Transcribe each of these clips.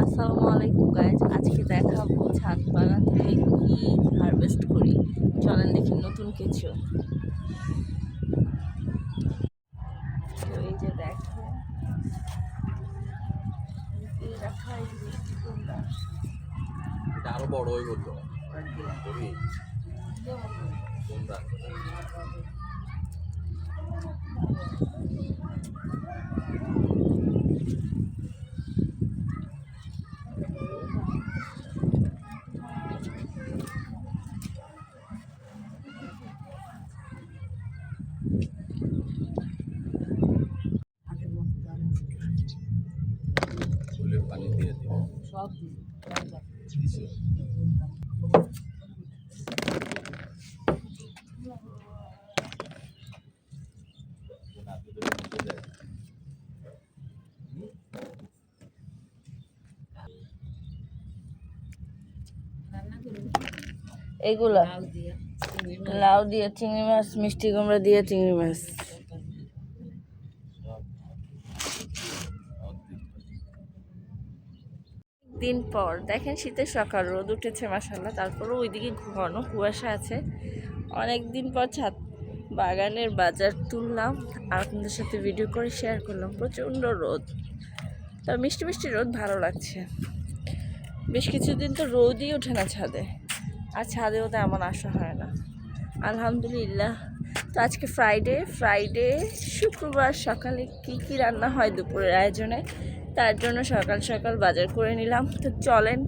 আসসালামু আলাইকুম গাইজ, আজকে দেখাবো ছাদ বাগান থেকে কি হারভেস্ট করি। চলেন দেখি নতুন কিছু। তো এই যে দেখো, আরো বড় হয়ে বললো পানি দিয়ে দিও সব এগুলো লাউ দিয়ে চিংড়ি মাছ, মিষ্টি কুমড়া দিয়ে চিংড়ি মাছ। দিন পর দেখেন, শীতের সকাল, রোদ উঠেছে মাশাআল্লাহ, তারপরেও ওইদিকে ঘন কুয়াশা আছে। অনেক দিন পর ছাদ বাগানের বাজার তুললাম আর আপনাদের সাথে ভিডিও করে শেয়ার করলাম। প্রচণ্ড রোদ, তবে মিষ্টি মিষ্টি রোদ, ভালো লাগছে। বেশ কিছুদিন তো রোদই ওঠে না ছাদে, আর ছাদেও তো এমন আসা হয় না। আলহামদুলিল্লাহ। তো আজকে ফ্রাইডে শুক্রবার সকালে কি রান্না হয় দুপুরের আয়োজনে, তার জন্য সকাল সকাল বাজার করে নিলাম। তো চলেন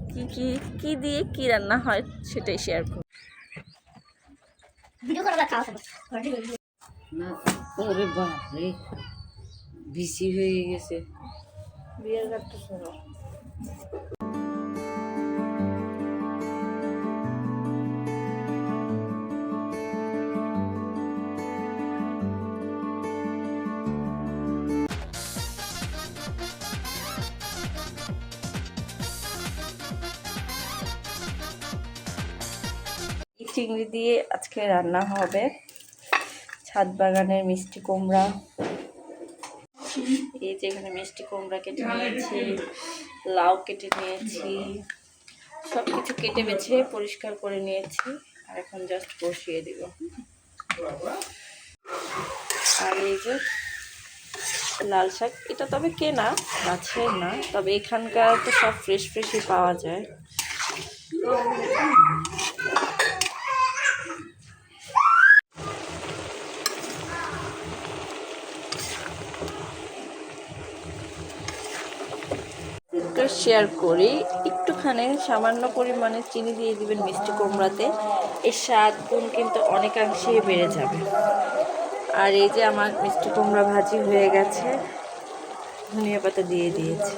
কি দিয়ে কি রান্না হয় সেটাই শেয়ার করব। ওরে বাপরে, বিসি হয়ে গেছে। বিয়ের গানটা শোনো। চিংড়ি দিয়ে আজকে রান্না হবে, ছাদ বাগানের মিষ্টি কুমড়া। এই যে এখানে মিষ্টি কুমড়া কেটে নিয়েছি, লাউ কেটে নিয়েছি, সব কিছু কেটে বেছে পরিষ্কার করে নিয়েছি। আর এখন জাস্ট বসিয়ে দিব। আর এই যে লাল শাক, এটা তবে কেনা, গাছের না, তবে এখানকার তো সব ফ্রেশই পাওয়া যায়। শেয়ার করি, একটুখানি সামান্য পরিমাণে চিনি দিয়ে দিবেন মিষ্টি কুমড়াতে, এর স্বাদ গুণ কিন্তু অনেকাংশেই বেড়ে যাবে। আর এই যে আমার মিষ্টি কুমড়া ভাজি হয়ে গেছে, ধনিয়া পাতা দিয়ে দিয়েছি।